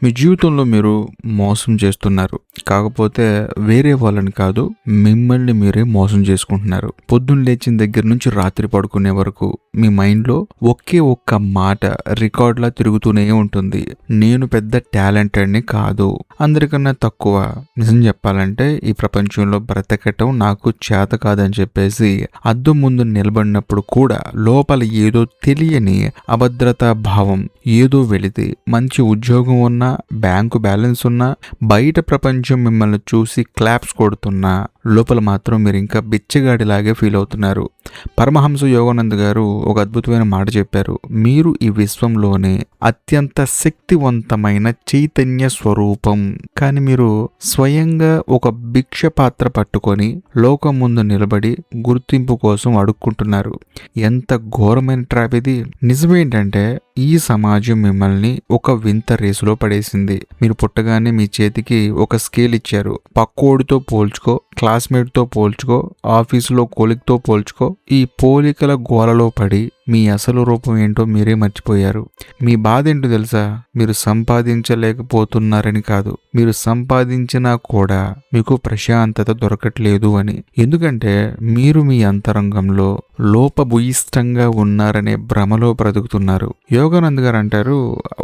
మీ జీవితంలో మీరు మోసం చేస్తున్నారు. కాకపోతే వేరే వాళ్ళని కాదు, మిమ్మల్ని మీరే మోసం చేసుకుంటున్నారు. పొద్దున్న లేచిన దగ్గర నుంచి రాత్రి పడుకునే వరకు మీ మైండ్లో ఒకే ఒక్క మాట రికార్డ్లా తిరుగుతూనే ఉంటుంది. నేను పెద్ద టాలెంటెడ్ని కాదు, అందరికన్నా తక్కువ. నిజం చెప్పాలంటే ఈ ప్రపంచంలో బ్రతకటం నాకు చేత కాదని చెప్పేసి అద్దం ముందు నిలబడినప్పుడు కూడా లోపల ఏదో తెలియని అభద్రతా భావం ఏదో వెళితే మంచి ఉద్యోగం ఉన్నా, బ్యాంకు బ్యాలెన్స్ ఉన్నా, బయట ప్రపంచం మిమ్మల్ని చూసి క్లాప్స్ కొడుతున్నా లోపల మాత్రం మీరు ఇంకా బిచ్చగాడిలాగే ఫీల్ అవుతున్నారు. పరమహంస యోగానంద గారు ఒక అద్భుతమైన మాట చెప్పారు. మీరు ఈ విశ్వంలోనే అత్యంత శక్తివంతమైన చైతన్య స్వరూపం. కానీ మీరు స్వయంగా ఒక భిక్ష పాత్ర పట్టుకొని లోకం ముందు నిలబడి గుర్తింపు కోసం అడుక్కుంటున్నారు. ఎంత ఘోరమైన ట్రాప్ ఇది. నిజమేంటంటే ఈ సమాజం మిమ్మల్ని ఒక వింత రేసులో పడేసింది. మీరు పుట్టగానే మీ చేతికి ఒక స్కేల్ ఇచ్చారు. పక్కోడితో పోల్చుకో, క్లాస్మేట్తో పోల్చుకో, ఆఫీసులో కొలిక్తో పోల్చుకో. ఈ పోలికల గోలలో పడి మీ అసలు రూపం ఏంటో మీరే మర్చిపోయారు. మీ బాధ ఏంటో తెలుసా? మీరు సంపాదించలేకపోతున్నారని కాదు, మీరు సంపాదించినా కూడా మీకు ప్రశాంతత దొరకట్లేదు అని. ఎందుకంటే మీరు మీ అంతరంగంలో లోపభూయిష్టంగా ఉన్నారనే భ్రమలో బ్రతుకుతున్నారు. యోగానంద్ గారు అంటారు,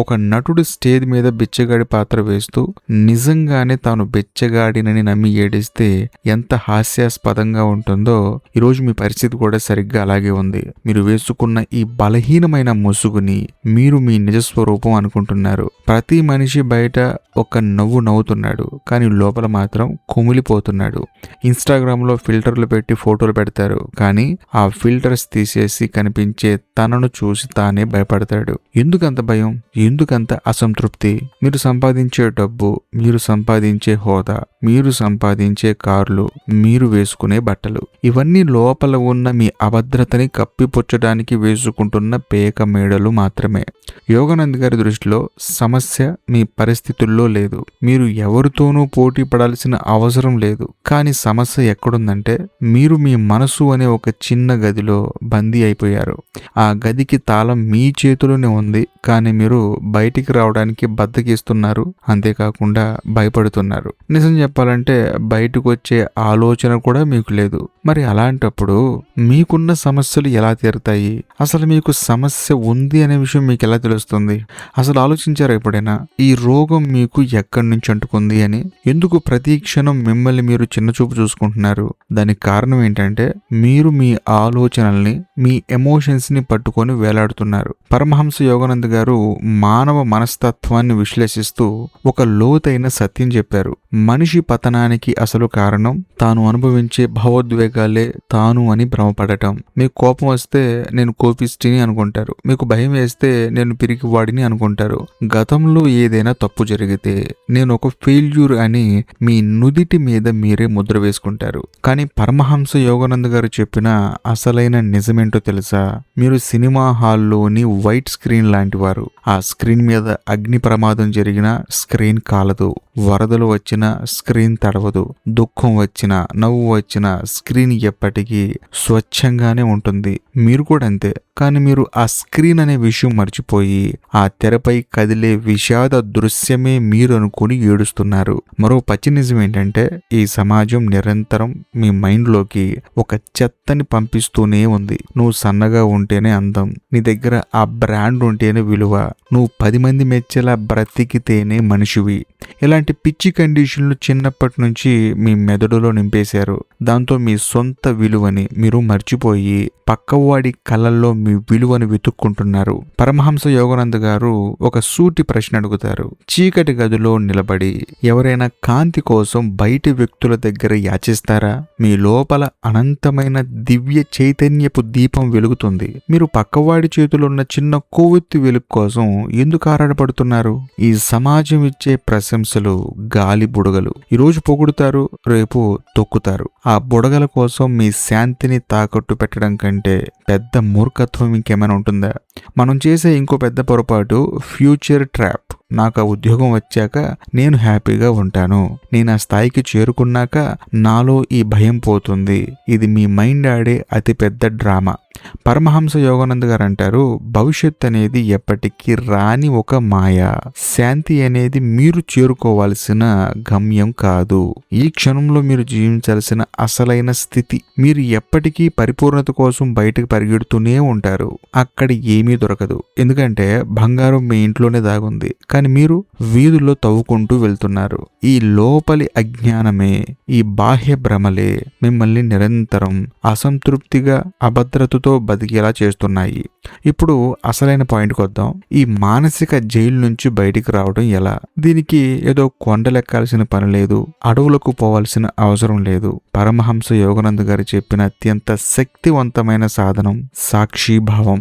ఒక నటుడు స్టేజ్ మీద బిచ్చగాడి పాత్ర వేస్తూ నిజంగానే తాను బిచ్చగాడినని నమ్మి ఏడిస్తే ఎంత హాస్యాస్పదంగా ఉంటుందో ఈరోజు మీ పరిస్థితి కూడా సరిగ్గా అలాగే ఉంది. మీరు వేసుకున్న ఈ బలహీనమైన ముసుగుని మీరు మీ నిజస్వరూపం అనుకుంటున్నారు. ప్రతి మనిషి బయట ఒక నవ్వు నవ్వుతున్నాడు, కానీ లోపల మాత్రం కుమిలిపోతున్నాడు. ఇన్స్టాగ్రామ్లో ఫిల్టర్లు పెట్టి ఫోటోలు పెడతారు, కానీ ఆ ఫిల్టర్స్ తీసేసి కనిపించే తనను చూసి తానే భయపడతాడు. ఎందుకంత భయం? ఎందుకంత అసంతృప్తి? మీరు సంపాదించే డబ్బు, మీరు సంపాదించే హోదా, మీరు సంపాదించే కార్లు, మీరు వేసుకునే బట్టలు, ఇవన్నీ లోపల ఉన్న మీ అభద్రతని కప్పిపుచ్చడానికి వేసుకుంటున్న పేక మేడలు మాత్రమే. యోగానంద్ గారి దృష్టిలో సమస్య మీ పరిస్థితుల్లో లేదు. మీరు ఎవరితోనూ పోటీ పడాల్సిన అవసరం లేదు. కానీ సమస్య ఎక్కడుందంటే మీరు మీ మనసు అనే ఒక చిన్న గదిలో బందీ అయిపోయారు. ఆ గదికి తాళం మీ చేతిలోనే ఉంది, కానీ మీరు బయటికి రావడానికి బద్దకిస్తున్నారు. అంతేకాకుండా భయపడుతున్నారు. నిజం చెప్పాలంటే బయటకు వచ్చే ఆలోచన కూడా మీకు లేదు. మరి అలాంటప్పుడు మీకున్న సమస్యలు ఎలా తీరుతాయి? అసలు మీకు సమస్య ఉంది అనే విషయం మీకు ఎలా తెలుస్తుంది? అసలు ఆలోచించారా ఎప్పుడైనా ఈ రోగం మీకు ఎక్కడి నుంచి అంటుకుంది అని? ఎందుకు ప్రతి క్షణం మిమ్మల్ని మీరు చిన్నచూపు చూసుకుంటున్నారు? దానికి కారణం ఏంటంటే మీరు మీ ఆలోచనల్ని, మీ ఎమోషన్స్ ని పట్టుకొని వేలాడుతున్నారు. పరమహంస యోగానంద్ గారు మానవ మనస్తత్వాన్ని విశ్లేషిస్తూ ఒక లోతైన సత్యం చెప్పారు. మనిషి పతనానికి అసలు కారణం తాను అనుభవించే భావోద్వేగాలే తాను అని భ్రమపడటం. మీకు కోపం వస్తే నేను కోపిస్టిని అనుకుంటారు. మీకు భయం వేస్తే నేను పిరికివాడిని అనుకుంటారు. గతంలో ఏదైనా తప్పు జరిగితే నేను ఒక ఫెయిల్యూర్ అని మీ నుదిటి మీద మీరే ముద్ర వేసుకుంటారు. కానీ పరమహంస యోగానంద్ గారు చెప్పిన అసలైన నిజమేంటో తెలుసా? మీరు సినిమా హాల్లోని వైట్ స్క్రీన్ లాంటి వారు. ఆ స్క్రీన్ మీద అగ్ని ప్రమాదం జరిగినా స్క్రీన్ కాలదు, వరదలు వచ్చినా స్క్రీన్ తడవదు, దుఃఖం వచ్చినా, నవ్వు వచ్చినా స్క్రీన్ ఎప్పటికీ స్వచ్ఛంగానే ఉంటుంది. మీరు కూడా అంతే. కానీ మీరు ఆ స్క్రీన్ అనే విషయం మర్చిపోయి ఆ తెరపై కదిలే విషాద దృశ్యమే మీరు అనుకుని ఏడుస్తున్నారు. మరో పచ్చి నిజం ఏంటంటే ఈ సమాజం నిరంతరం మీ మైండ్లోకి ఒక చెత్తని పంపిస్తూనే ఉంది. నువ్వు సన్నగా ఉంటేనే అందం, నీ దగ్గర ఆ బ్రాండ్ ఉంటేనే విలువ, నువ్వు 10 మంది మెచ్చేలా బ్రతికితేనే మనిషివి. ఇలాంటి పిచ్చి కండిషన్లు చిన్నప్పటి నుంచి మీ మెదడులో నింపేశారు. దాంతో మీ సొంత విలువని మీరు మర్చిపోయి పక్కవాడి కళ్ళల్లో మీ విలువను వెతుక్కుంటున్నారు. పరమహంస యోగానంద్ గారు ఒక సూటి ప్రశ్న అడుగుతారు. చీకటి గదిలో నిలబడి ఎవరైనా కాంతి కోసం బయటి వ్యక్తుల దగ్గర యాచిస్తారా? మీ లోపల అనంతమైన దివ్య చైతన్యపు దీపం వెలుగుతుంది. మీరు పక్కవాడి చేతిలో ఉన్న చిన్న కొవ్వొత్తి వెలుగు కోసం ఎందుకు ఆరాటపడుతున్నారు? ఈ సమాజం ఇచ్చే ప్రశంసలు గాలి బుడగలు. ఈరోజు పొగుడుతారు, రేపు తొక్కుతారు. ఆ బుడగల కోసం మీ శాంతిని తాకట్టు పెట్టడం కంటే పెద్ద మూర్ఖత్వం ఇంకేమైనా ఉంటుందా? మనం చేసే ఇంకో పెద్ద పొరపాటు ఫ్యూచర్ ట్రాప్. నాకు ఆ ఉద్యోగం వచ్చాక నేను హ్యాపీగా ఉంటాను, నేను ఆ స్థాయికి చేరుకున్నాక నాలో ఈ భయం పోతుంది. ఇది మీ మైండ్ ఆడే అతిపెద్ద డ్రామా. పరమహంస యోగానంద్ గారు అంటారు, భవిష్యత్ అనేది ఎప్పటికీ రాని ఒక మాయ. శాంతి అనేది మీరు చేరుకోవాల్సిన గమ్యం కాదు, ఈ క్షణంలో మీరు జీవించాల్సిన అసలైన స్థితి. మీరు ఎప్పటికీ పరిపూర్ణత కోసం బయటకు పరిగెడుతూనే ఉంటారు, అక్కడ ఏమీ దొరకదు. ఎందుకంటే బంగారం మీ ఇంట్లోనే దాగుంది, కానీ మీరు వీధుల్లో తవ్వుకుంటూ వెళ్తున్నారు. ఈ లోపలి అజ్ఞానమే, ఈ బాహ్య భ్రమలే మిమ్మల్ని నిరంతరం అసంతృప్తిగా అభద్రతతో బతికేలా చేస్తున్నాయి. ఇప్పుడు అసలైన పాయింట్కి వద్దాం. ఈ మానసిక జైలు నుంచి బయటికి రావడం ఎలా? దీనికి ఏదో కొండలెక్కాల్సిన పని లేదు, అడవులకు పోవాల్సిన అవసరం లేదు. పరమహంస యోగానంద్ గారు చెప్పిన అత్యంత శక్తివంతమైన సాధనం సాక్షిభావం,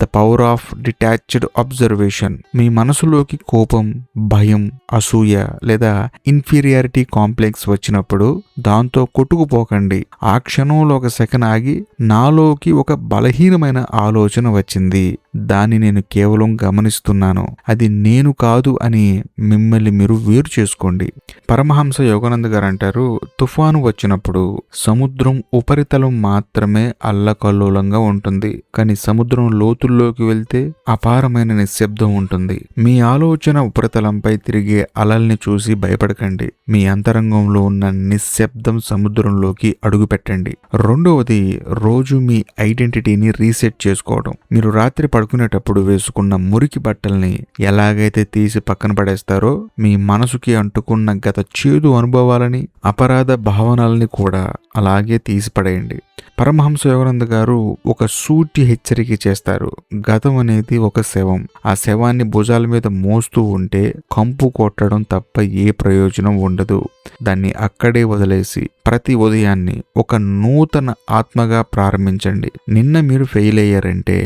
the power of detached observation. మీ మనసులోకి కోపం, భయం, అసూయ లేదా ఇన్ఫీరియారిటీ కాంప్లెక్స్ వచ్చినప్పుడు దాంతో కొట్టుకుపోకండి. ఆ క్షణంలో ఒక సెకండ్ ఆగి, నాలోకి ఒక బలహీనమైన ఆలోచన వచ్చింది, దాన్ని నేను కేవలం గమనిస్తున్నాను, అది నేను కాదు అని మిమ్మల్ని మీరు వేరు చేసుకోండి. పరమహంస యోగానంద్ గారు అంటారు, తుఫాను వచ్చినప్పుడు సముద్రం ఉపరితలం మాత్రమే అల్లకల్లోలంగా ఉంటుంది, కానీ సముద్రం లోతుల్లోకి వెళ్తే అపారమైన నిశ్శబ్దం ఉంటుంది. మీ ఆలోచన ఉపరితలంపై తిరిగే అలల్ని చూసి భయపడకండి, మీ అంతరంగంలో ఉన్న నిశ్శబ్దం సముద్రంలోకి అడుగుపెట్టండి. రెండవది, రోజు మీ ఐడెంటిటీని రీసెట్ చేసుకోవడం. మీరు రాత్రి పడుకునేటప్పుడు వేసుకున్న మురికి బట్టల్ని ఎలాగైతే తీసి పక్కన పడేస్తారో, మీ మనసుకి అంటుకున్న గత చేదు అనుభవాలని, అపరాధ భావనల్ని కూడా అలాగే తీసి పడేయండి. పరమహంస యోగానంద గారు ఒక సూటి హెచ్చరిక చేస్తారు. గతం అనేది ఒక శవం, ఆ శవాన్ని భుజాల మీద మోస్తూ ఉంటే కంపు కొట్టడం తప్ప ఏ ప్రయోజనం ఉండదు. దాన్ని అక్కడే వదిలేసి ప్రతి ఉదయాన్ని ఒక నూతన ఆత్మగా ప్రారంభించండి. నిన్న మీరు ఫెయిల్ అయ్యారంటే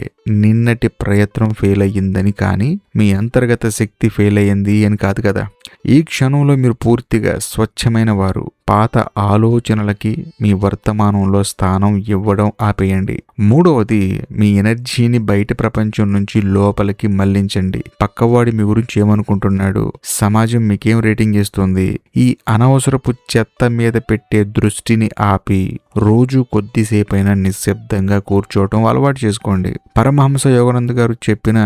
నిన్నటి ప్రయత్నం ఫెయిల్ అయ్యిందని, కానీ మీ అంతర్గత శక్తి ఫెయిల్ అయ్యింది అని కాదు కదా. ఈ క్షణంలో మీరు పూర్తిగా స్వచ్ఛమైన వారు. పాత ఆలోచనలకి మీ వర్తమానంలో స్థానం ఇవ్వడం ఆపేయండి. మూడవది, మీ ఎనర్జీని బయట ప్రపంచం నుంచి లోపలికి మళ్లించండి. పక్కవాడి మీ గురించి ఏమనుకుంటున్నాడు, సమాజం మీకేం రేటింగ్ ఇస్తుంది, ఈ అనవసరపు చెత్త మీద పెట్టే దృష్టిని ఆపి రోజు కొద్దిసేపైనా నిశ్శబ్దంగా కూర్చోవటం అలవాటు చేసుకోండి. పరమహంస యోగానంద్ గారు చెప్పిన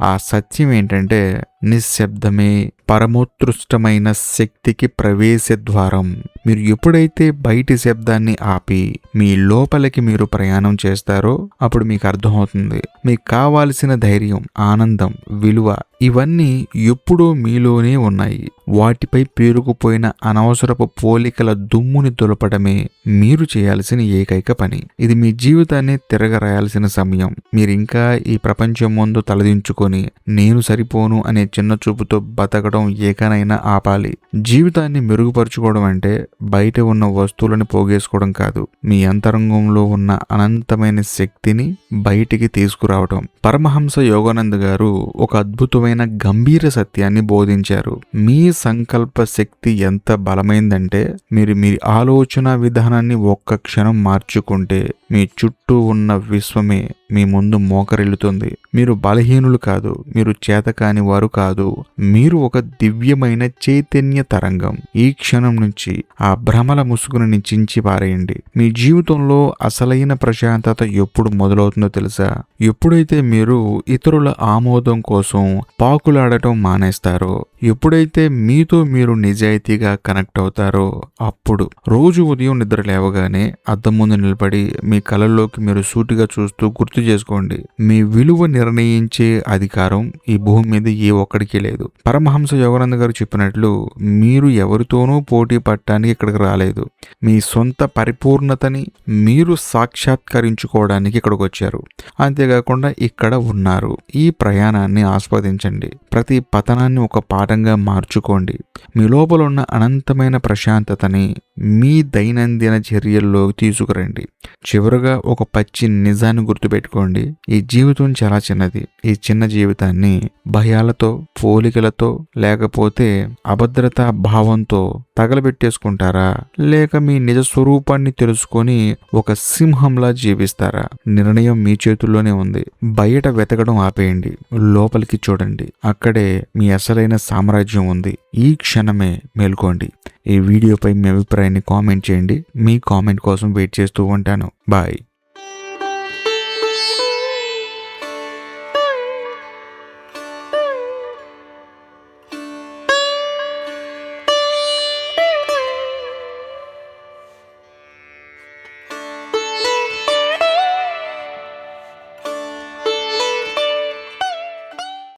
ఆ సత్యం ఏంటంటే, నిశ్శబ్దమే పరమోత్కృష్టమైన శక్తికి ప్రవేశ ద్వారం. మీరు ఎప్పుడైతే బయటి శబ్దాన్ని ఆపి మీ లోపలికి మీరు ప్రయాణం చేస్తారో అప్పుడు మీకు అర్థమవుతుంది, మీకు కావాల్సిన ధైర్యం, ఆనందం, విలువ ఇవన్నీ ఎప్పుడూ మీలోనే ఉన్నాయి. వాటిపై పేరుకుపోయిన అనవసరపు పోలికల దుమ్ముని దులపడమే మీరు చేయాల్సిన ఏకైక పని. ఇది మీ జీవితాన్ని తిరగరాయాల్సిన సమయం. మీరు ఇంకా ఈ ప్రపంచం ముందు తలదించుకొని నేను సరిపోను అనే చిన్న చూపుతో బతకడం ఏకనైనా ఆపాలి. జీవితాన్ని మెరుగుపరుచుకోవడం అంటే బయట ఉన్న వస్తువులను పోగేసుకోవడం కాదు, మీ అంతరంగంలో ఉన్న అనంతమైన శక్తిని బయటికి తీసుకురావడం. పరమహంస యోగానంద్ గారు ఒక అద్భుతమైన గంభీర సత్యాన్ని బోధించారు. మీ సంకల్ప శక్తి ఎంత బలమైందంటే, మీరు మీ ఆలోచన విధానాన్ని ఒక్క క్షణం మార్చుకుంటే మీ చుట్టూ ఉన్న విశ్వమే మీ ముందు మోకరిల్లుతుంది. మీరు బలహీనులు కాదు, మీరు చేతకాని వారు కాదు, మీరు ఒక దివ్యమైన చైతన్య తరంగం. ఈ క్షణం నుంచి ఆ భ్రమల ముసుగుని చించి పారేయండి. మీ జీవితంలో అసలైన ప్రశాంతత ఎప్పుడు మొదలవుతుందో తెలుసా? ఎప్పుడైతే మీరు ఇతరుల ఆమోదం కోసం పాకులాడటం మానేస్తారో, ఎప్పుడైతే మీతో మీరు నిజాయితీగా కనెక్ట్ అవుతారో అప్పుడు. రోజు ఉదయం నిద్ర లేవగానే అద్దం ముందు నిలబడి మీ కళ్ళల్లోకి మీరు సూటిగా చూస్తూ గుర్తు చేసుకోండి, మీ విలువ నిర్ణయించే అధికారం ఈ భూమి మీద ఏ ఒక్కడికి లేదు. పరమహంస యోగానంద గారు చెప్పినట్లు, మీరు ఎవరితోనూ పోటీ పడటానికి ఇక్కడికి రాలేదు, మీ సొంత పరిపూర్ణతని మీరు సాక్షాత్కరించుకోవడానికి ఇక్కడికి వచ్చారు. అంతేకాకుండా ఇక్కడ ఉన్నారు. ఈ ప్రయాణాన్ని ఆస్వాదించండి. ప్రతి పతనాన్ని ఒక పాఠంగా మార్చుకోండి. మీ లోపల ఉన్న అనంతమైన ప్రశాంతతని మీ దైనందిన చర్యల్లో తీసుకురండి. చివరి చివరగా ఒక పచ్చి నిజాన్ని గుర్తుపెట్టుకోండి. ఈ జీవితం చాలా చిన్నది. ఈ చిన్న జీవితాన్ని భయాలతో, పోలికలతో, లేకపోతే అభద్రతా భావంతో తగలబెట్టేసుకుంటారా, లేక మీ నిజ స్వరూపాన్ని తెలుసుకొని ఒక సింహంలా జీవిస్తారా? నిర్ణయం మీ చేతుల్లోనే ఉంది. బయట వెతకడం ఆపేయండి, లోపలికి చూడండి. అక్కడే మీ అసలైన సామ్రాజ్యం ఉంది. ఈ క్షణమే మేల్కోండి. ఈ వీడియోపై మీ అభిప్రాయాన్ని కామెంట్ చేయండి. మీ కామెంట్ కోసం వెయిట్ చేస్తూ ఉంటాను. బాయ్.